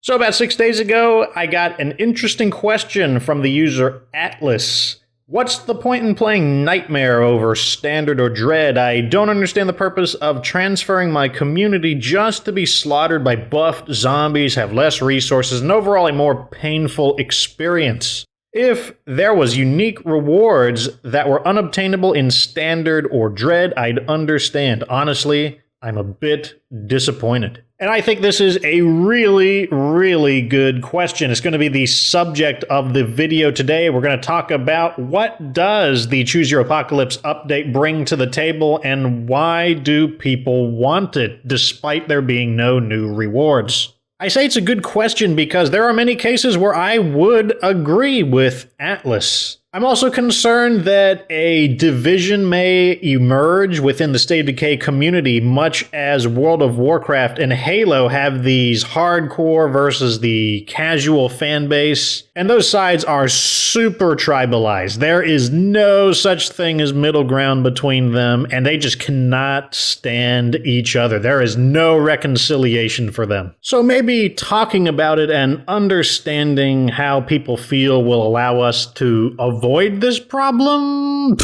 So about 6 days ago, I got an interesting question from the user Atlas. What's the point in playing Nightmare over Standard or Dread? I don't understand the purpose of transferring my community just to be slaughtered by buffed zombies, have less resources, and overall a more painful experience. If there was unique rewards that were unobtainable in Standard or Dread, I'd understand. Honestly, I'm a bit disappointed. And I think this is a really, really good question. It's going to be the subject of the video today. We're going to talk about what does the Choose Your Apocalypse update bring to the table and why do people want it despite there being no new rewards. I say it's a good question because there are many cases where I would agree with Atlas. I'm also concerned that a division may emerge within the State of Decay community, much as World of Warcraft and Halo have these hardcore versus the casual fan base, and those sides are super tribalized. There is no such thing as middle ground between them, and they just cannot stand each other. There is no reconciliation for them. So maybe talking about it and understanding how people feel will allow us to avoid this problem?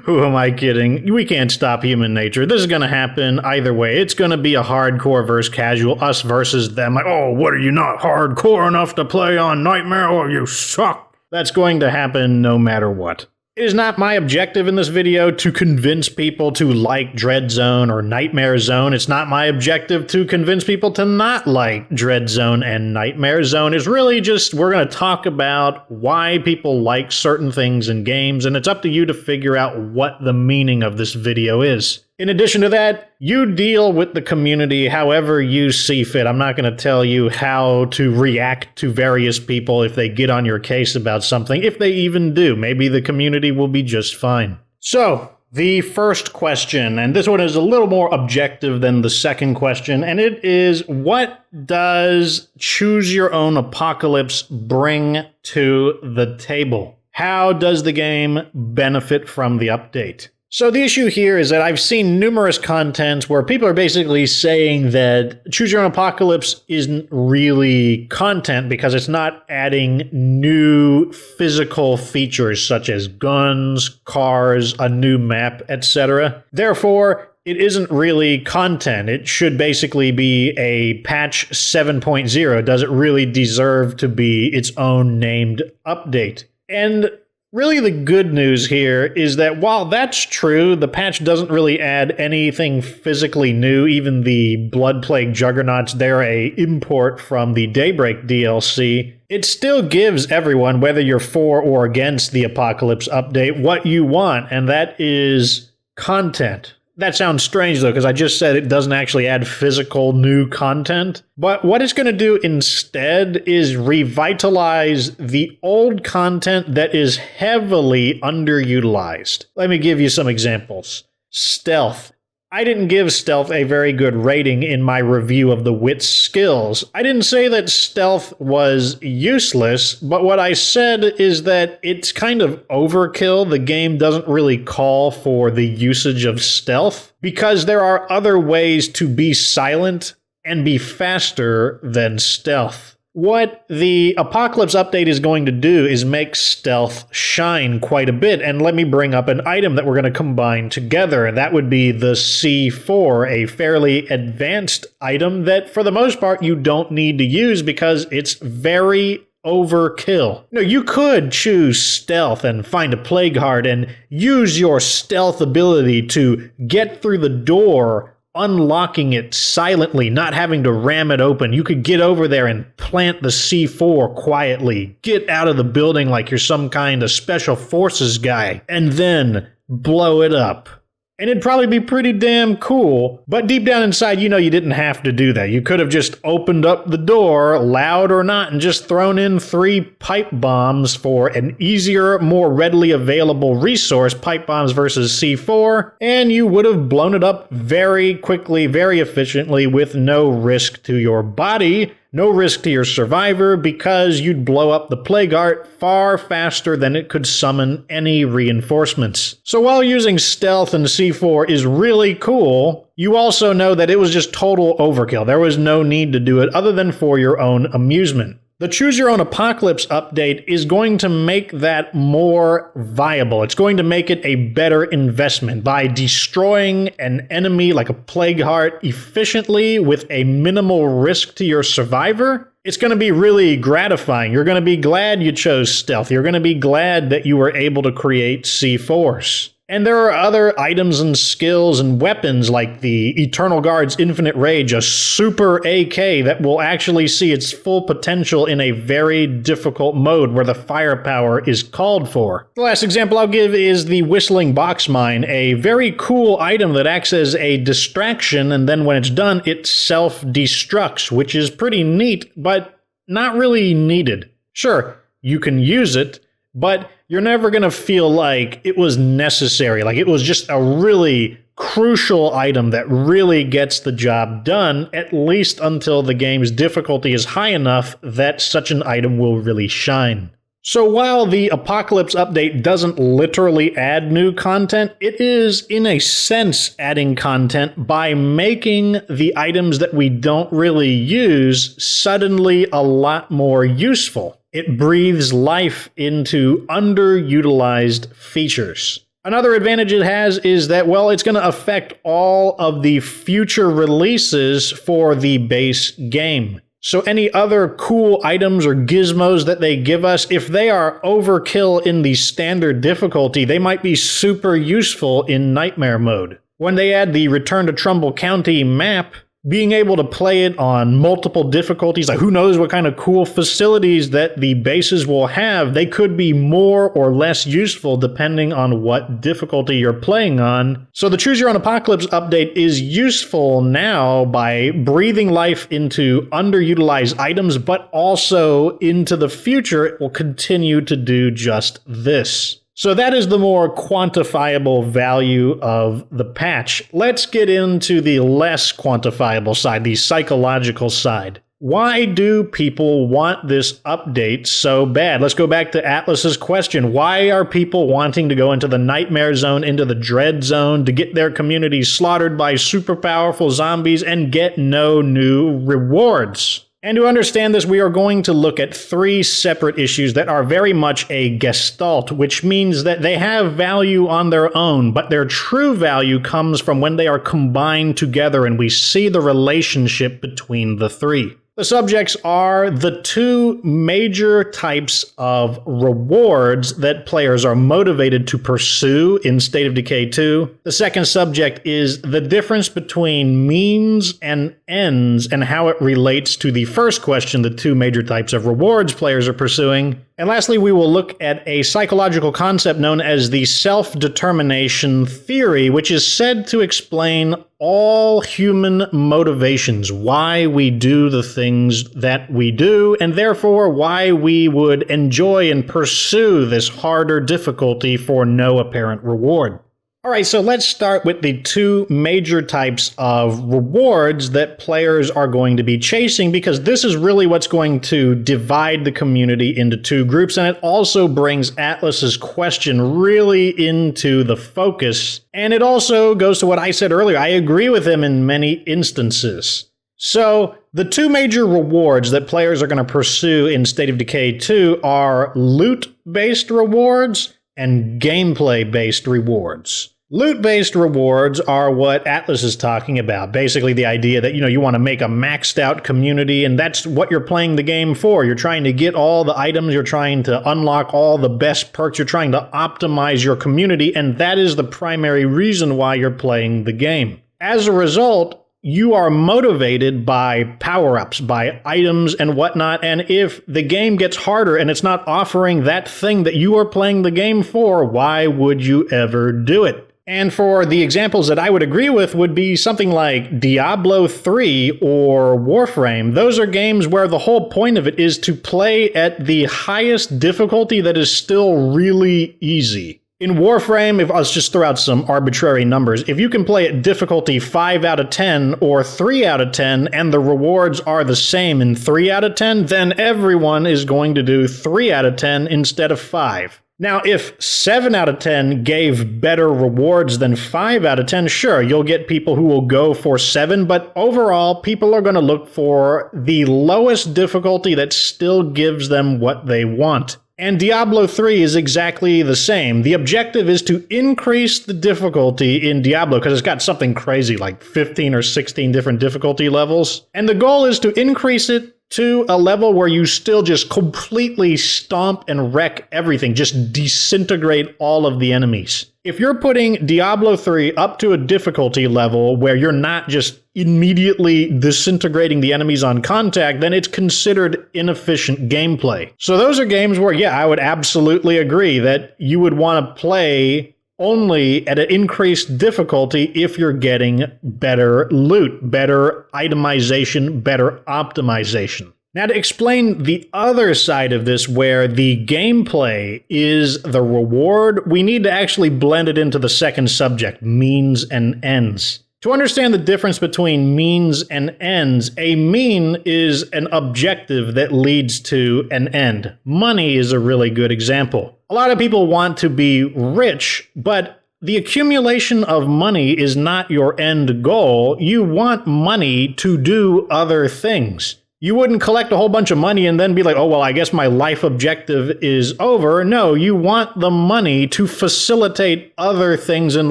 Who am I kidding? We can't stop human nature. This is going to happen either way. It's going to be a hardcore versus casual, us versus them. Like, oh, what are you not hardcore enough to play on Nightmare? Oh, you suck. That's going to happen no matter what. It is not my objective in this video to convince people to like Dread Zone or Nightmare Zone. It's not my objective to convince people to not like Dread Zone and Nightmare Zone. It's really just we're going to talk about why people like certain things in games, and it's up to you to figure out what the meaning of this video is. In addition to that, you deal with the community however you see fit. I'm not going to tell you how to react to various people if they get on your case about something, if they even do. Maybe the community will be just fine. So, the first question, and this one is a little more objective than the second question, and it is, what does Choose Your Own Apocalypse bring to the table? How does the game benefit from the update? So the issue here is that I've seen numerous contents where people are basically saying that Choose Your Own Apocalypse isn't really content because it's not adding new physical features such as guns, cars, a new map, etc. Therefore, it isn't really content. It should basically be a patch 7.0. Does it really deserve to be its own named update? And really, the good news here is that while that's true, the patch doesn't really add anything physically new. Even the Blood Plague Juggernauts, they're a import from the Daybreak DLC. It still gives everyone, whether you're for or against the Apocalypse update, what you want, and that is content. That sounds strange, though, because I just said it doesn't actually add physical new content. But what it's going to do instead is revitalize the old content that is heavily underutilized. Let me give you some examples. Stealth. I didn't give stealth a very good rating in my review of the wit's skills. I didn't say that stealth was useless, but what I said is that it's kind of overkill. The game doesn't really call for the usage of stealth because there are other ways to be silent and be faster than stealth. What the Apocalypse update is going to do is make stealth shine quite a bit, and let me bring up an item that we're going to combine together, and that would be the C4, a fairly advanced item that for the most part you don't need to use because it's very overkill. No, you could choose stealth and find a plague heart and use your stealth ability to get through the door, unlocking it silently, not having to ram it open. You could get over there and plant the C4 quietly, get out of the building like you're some kind of special forces guy, and then blow it up. And it'd probably be pretty damn cool, but deep down inside, you know you didn't have to do that. You could have just opened up the door, loud or not, and just thrown in 3 pipe bombs for an easier, more readily available resource, pipe bombs versus C4, and you would have blown it up very quickly, very efficiently, with no risk to your body, no risk to your survivor because you'd blow up the plague art far faster than it could summon any reinforcements. So while using stealth and C4 is really cool, you also know that it was just total overkill. There was no need to do it other than for your own amusement. The Choose Your Own Apocalypse update is going to make that more viable. It's going to make it a better investment by destroying an enemy like a plague heart efficiently with a minimal risk to your survivor. It's going to be really gratifying. You're going to be glad you chose stealth. You're going to be glad that you were able to create C4s. And there are other items and skills and weapons like the Eternal Guard's Infinite Rage, a super AK that will actually see its full potential in a very difficult mode where the firepower is called for. The last example I'll give is the Whistling Box Mine, a very cool item that acts as a distraction, and then when it's done, it self-destructs, which is pretty neat, but not really needed. Sure, you can use it, but you're never going to feel like it was necessary. Like it was just a really crucial item that really gets the job done, at least until the game's difficulty is high enough that such an item will really shine. So while the Apocalypse update doesn't literally add new content, it is, in a sense, adding content by making the items that we don't really use suddenly a lot more useful. It breathes life into underutilized features. Another advantage it has is that, well, it's going to affect all of the future releases for the base game. So any other cool items or gizmos that they give us, if they are overkill in the standard difficulty, they might be super useful in Nightmare mode. When they add the Return to Trumbull County map, being able to play it on multiple difficulties, like who knows what kind of cool facilities that the bases will have, they could be more or less useful depending on what difficulty you're playing on. So the Choose Your Own Apocalypse update is useful now by breathing life into underutilized items, but also into the future it will continue to do just this. So that is the more quantifiable value of the patch. Let's get into the less quantifiable side, the psychological side. Why do people want this update so bad? Let's go back to Atlas's question. Why are people wanting to go into the Nightmare Zone, into the Dread Zone, to get their communities slaughtered by super powerful zombies and get no new rewards? And to understand this, we are going to look at three separate issues that are very much a gestalt, which means that they have value on their own, but their true value comes from when they are combined together and we see the relationship between the three. The subjects are the two major types of rewards that players are motivated to pursue in State of Decay 2. The second subject is the difference between means and ends and how it relates to the first question, the two major types of rewards players are pursuing. And lastly, we will look at a psychological concept known as the self-determination theory, which is said to explain all human motivations, why we do the things that we do, and therefore why we would enjoy and pursue this harder difficulty for no apparent reward. All right, so let's start with the two major types of rewards that players are going to be chasing, because this is really what's going to divide the community into two groups, and it also brings Atlas's question really into the focus. And it also goes to what I said earlier. I agree with him in many instances. So the two major rewards that players are going to pursue in State of Decay 2 are loot-based rewards and gameplay-based rewards. Loot-based rewards are what Atlas is talking about. Basically the idea that, you want to make a maxed out community, and that's what you're playing the game for. You're trying to get all the items, you're trying to unlock all the best perks, you're trying to optimize your community, and that is the primary reason why you're playing the game. As a result, you are motivated by power-ups, by items and whatnot, and if the game gets harder and it's not offering that thing that you are playing the game for, why would you ever do it? And for the examples that I would agree with would be something like Diablo 3 or Warframe. Those are games where the whole point of it is to play at the highest difficulty that is still really easy. In Warframe, if let's just throw out some arbitrary numbers, if you can play at difficulty 5 out of 10 or 3 out of 10 and the rewards are the same in 3 out of 10, then everyone is going to do 3 out of 10 instead of 5. Now, if 7 out of 10 gave better rewards than 5 out of 10, sure, you'll get people who will go for 7, but overall, people are going to look for the lowest difficulty that still gives them what they want. And Diablo 3 is exactly the same. The objective is to increase the difficulty in Diablo, because it's got something crazy like 15 or 16 different difficulty levels. And the goal is to increase it to a level where you still just completely stomp and wreck everything, just disintegrate all of the enemies. If you're putting Diablo 3 up to a difficulty level where you're not just immediately disintegrating the enemies on contact, then it's considered inefficient gameplay. So those are games where, yeah, I would absolutely agree that you would want to play only at an increased difficulty if you're getting better loot, better itemization, better optimization. Now, to explain the other side of this, where the gameplay is the reward, we need to actually blend it into the second subject, means and ends. To understand the difference between means and ends, a mean is an objective that leads to an end. Money is a really good example. A lot of people want to be rich, but the accumulation of money is not your end goal. You want money to do other things. You wouldn't collect a whole bunch of money and then be like, oh, well, I guess my life objective is over. No, you want the money to facilitate other things in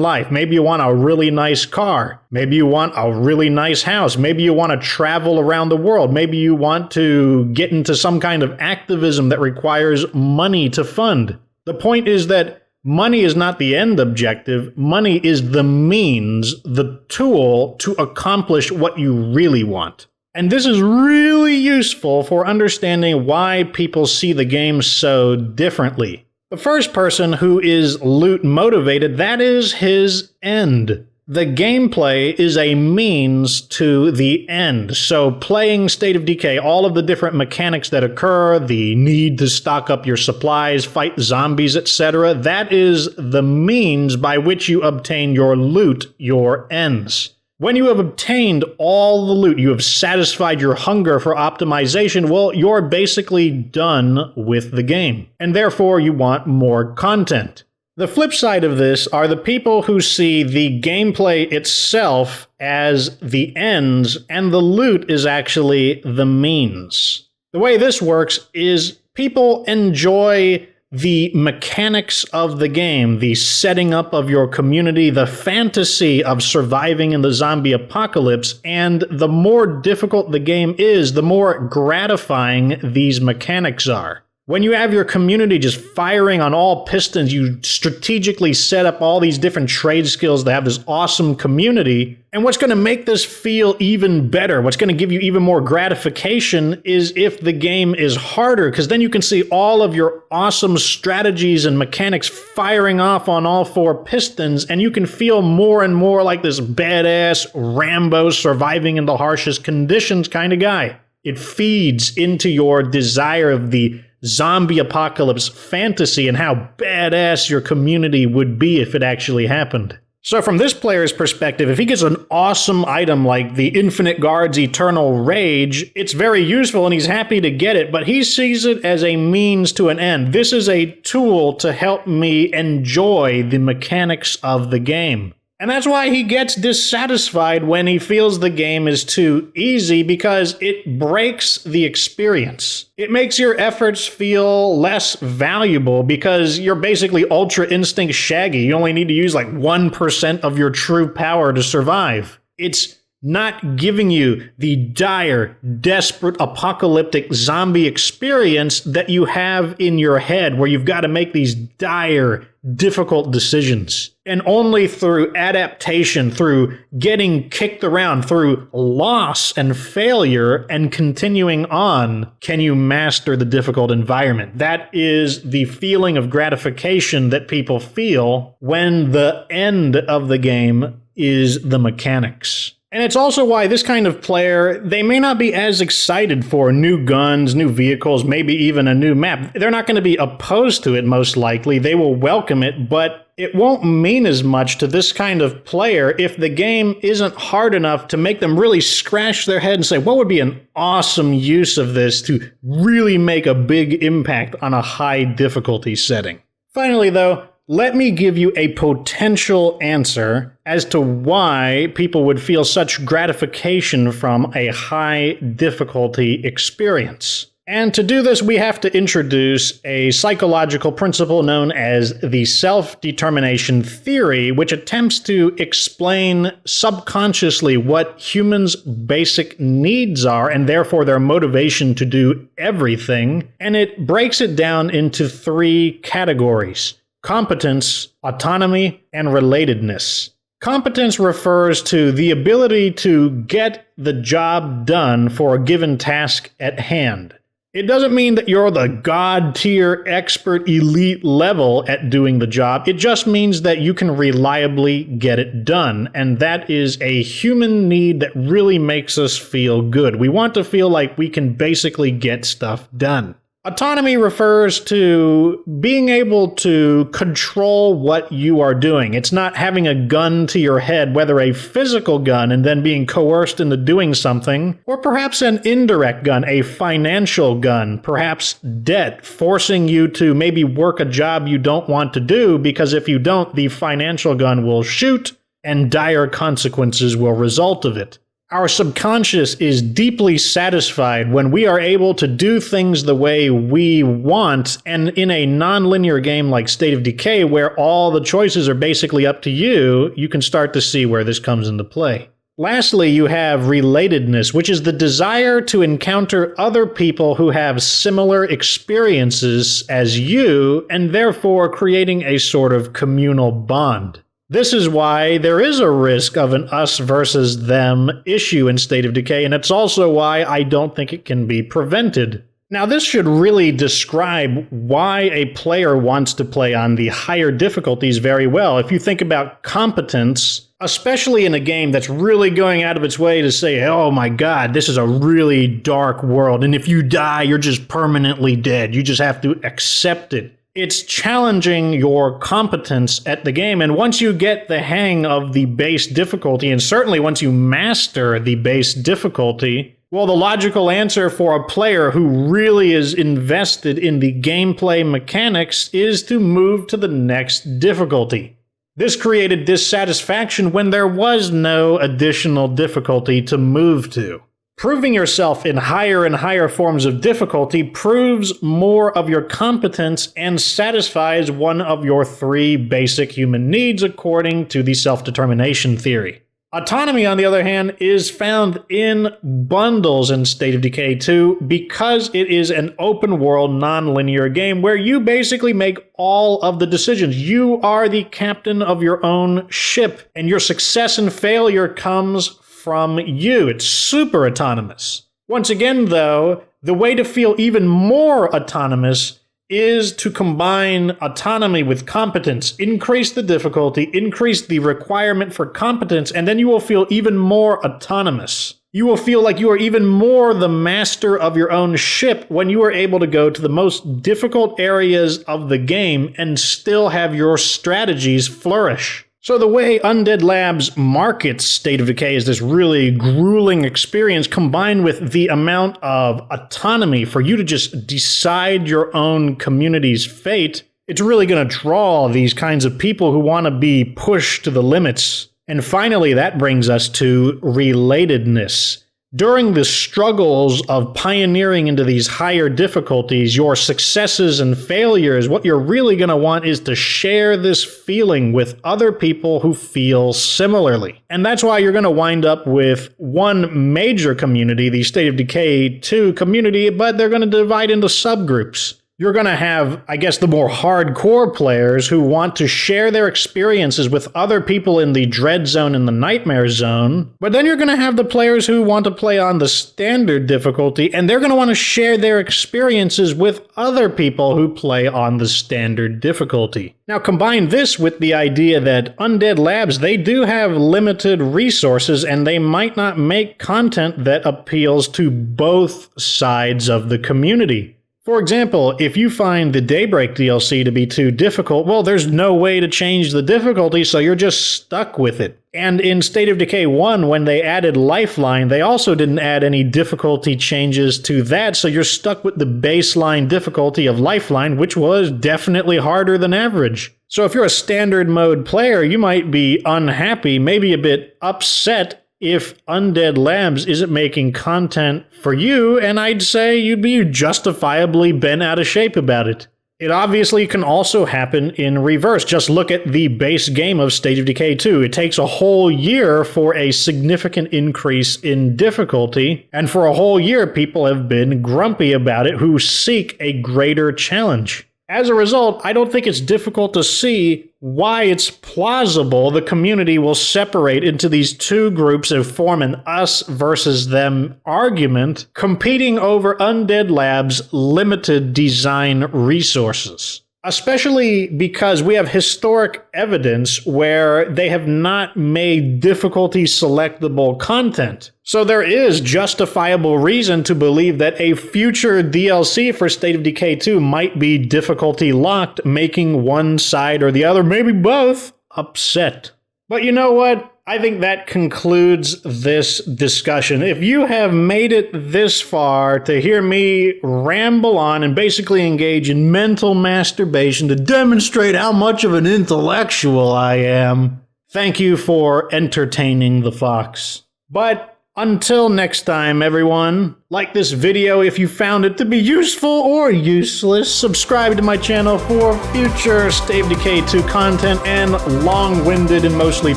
life. Maybe you want a really nice car. Maybe you want a really nice house. Maybe you want to travel around the world. Maybe you want to get into some kind of activism that requires money to fund. The point is that money is not the end objective. Money is the means, the tool to accomplish what you really want. And this is really useful for understanding why people see the game so differently. The first person who is loot motivated, that is his end. The gameplay is a means to the end. So playing State of Decay, all of the different mechanics that occur, the need to stock up your supplies, fight zombies, etc., that is the means by which you obtain your loot, your ends. When you have obtained all the loot, you have satisfied your hunger for optimization, well, you're basically done with the game. And therefore, you want more content. The flip side of this are the people who see the gameplay itself as the ends, and the loot is actually the means. The way this works is people enjoy the mechanics of the game, the setting up of your community, the fantasy of surviving in the zombie apocalypse, and the more difficult the game is, the more gratifying these mechanics are. When you have your community just firing on all pistons, you strategically set up all these different trade skills to have this awesome community. And what's going to make this feel even better, what's going to give you even more gratification, is if the game is harder, because then you can see all of your awesome strategies and mechanics firing off on all four pistons, and you can feel more and more like this badass Rambo surviving in the harshest conditions kind of guy. It feeds into your desire of the zombie apocalypse fantasy and how badass your community would be if it actually happened. So from this player's perspective, if he gets an awesome item like the Infinite Guard's Eternal Rage, it's very useful and he's happy to get it, but he sees it as a means to an end. This is a tool to help me enjoy the mechanics of the game. And that's why he gets dissatisfied when he feels the game is too easy, because it breaks the experience. It makes your efforts feel less valuable because you're basically Ultra Instinct Shaggy. You only need to use like 1% of your true power to survive. It's not giving you the dire, desperate, apocalyptic zombie experience that you have in your head, where you've got to make these dire, difficult decisions. And only through adaptation, through getting kicked around, through loss and failure and continuing on, can you master the difficult environment. That is the feeling of gratification that people feel when the end of the game is the mechanics. And it's also why this kind of player, they may not be as excited for new guns, new vehicles, maybe even a new map. They're not going to be opposed to it, most likely. They will welcome it, but it won't mean as much to this kind of player if the game isn't hard enough to make them really scratch their head and say, what would be an awesome use of this to really make a big impact on a high difficulty setting? Finally, though, let me give you a potential answer as to why people would feel such gratification from a high difficulty experience. And to do this, we have to introduce a psychological principle known as the self-determination theory, which attempts to explain subconsciously what humans' basic needs are and therefore their motivation to do everything. And it breaks it down into 3 categories: competence, autonomy, and relatedness. Competence refers to the ability to get the job done for a given task at hand. It doesn't mean that you're the god-tier, expert, elite level at doing the job. It just means that you can reliably get it done. And that is a human need that really makes us feel good. We want to feel like we can basically get stuff done. Autonomy refers to being able to control what you are doing. It's not having a gun to your head, whether a physical gun and then being coerced into doing something, or perhaps an indirect gun, a financial gun, perhaps debt, forcing you to maybe work a job you don't want to do, because if you don't, the financial gun will shoot and dire consequences will result of it. Our subconscious is deeply satisfied when we are able to do things the way we want, and in a non-linear game like State of Decay, where all the choices are basically up to you, you can start to see where this comes into play. Lastly, you have relatedness, which is the desire to encounter other people who have similar experiences as you, and therefore creating a sort of communal bond. This is why there is a risk of an us versus them issue in State of Decay, and it's also why I don't think it can be prevented. Now, this should really describe why a player wants to play on the higher difficulties very well. If you think about competence, especially in a game that's really going out of its way to say, oh my god, this is a really dark world, and if you die, you're just permanently dead. You just have to accept it. It's challenging your competence at the game, and once you get the hang of the base difficulty, and certainly once you master the base difficulty, well, the logical answer for a player who really is invested in the gameplay mechanics is to move to the next difficulty. This created dissatisfaction when there was no additional difficulty to move to. Proving yourself in higher and higher forms of difficulty proves more of your competence and satisfies one of your 3 basic human needs according to the self-determination theory. Autonomy, on the other hand, is found in bundles in State of Decay 2 because it is an open-world, non-linear game where you basically make all of the decisions. You are the captain of your own ship, and your success and failure comes from you. It's super autonomous. Once again, though, the way to feel even more autonomous is to combine autonomy with competence. Increase the difficulty, increase the requirement for competence, and then you will feel even more autonomous. You will feel like you are even more the master of your own ship when you are able to go to the most difficult areas of the game and still have your strategies flourish. So the way Undead Labs markets State of Decay is this really grueling experience combined with the amount of autonomy for you to just decide your own community's fate. It's really going to draw these kinds of people who want to be pushed to the limits. And finally, that brings us to relatedness. During the struggles of pioneering into these higher difficulties, your successes and failures, what you're really going to want is to share this feeling with other people who feel similarly. And that's why you're going to wind up with one major community, the State of Decay 2 community, but they're going to divide into subgroups. You're going to have, I guess, the more hardcore players who want to share their experiences with other people in the Dread Zone and the Nightmare Zone. But then you're going to have the players who want to play on the standard difficulty, and they're going to want to share their experiences with other people who play on the standard difficulty. Now, combine this with the idea that Undead Labs, they do have limited resources, and they might not make content that appeals to both sides of the community. For example, if you find the Daybreak DLC to be too difficult, well, there's no way to change the difficulty, so you're just stuck with it. And in State of Decay 1, when they added Lifeline, they also didn't add any difficulty changes to that, so you're stuck with the baseline difficulty of Lifeline, which was definitely harder than average. So if you're a standard mode player, you might be unhappy, maybe a bit upset if Undead Labs isn't making content for you, and I'd say you'd be justifiably bent out of shape about it. It obviously can also happen in reverse. Just look at the base game of State of Decay 2. It takes a whole year for a significant increase in difficulty, and for a whole year people have been grumpy about it who seek a greater challenge. As a result, I don't think it's difficult to see why it's plausible the community will separate into these two groups and form an us versus them argument, competing over Undead Labs' limited design resources. Especially because we have historic evidence where they have not made difficulty selectable content. So there is justifiable reason to believe that a future DLC for State of Decay 2 might be difficulty locked, making one side or the other, maybe both, upset. But you know what? I think that concludes this discussion. If you have made it this far to hear me ramble on and basically engage in mental masturbation to demonstrate how much of an intellectual I am, thank you for entertaining the fox. But until next time, everyone, like this video if you found it to be useful or useless, subscribe to my channel for future State of Decay 2 content and long-winded and mostly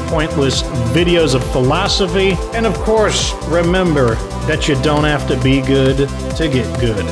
pointless videos of philosophy. And of course, remember that you don't have to be good to get good.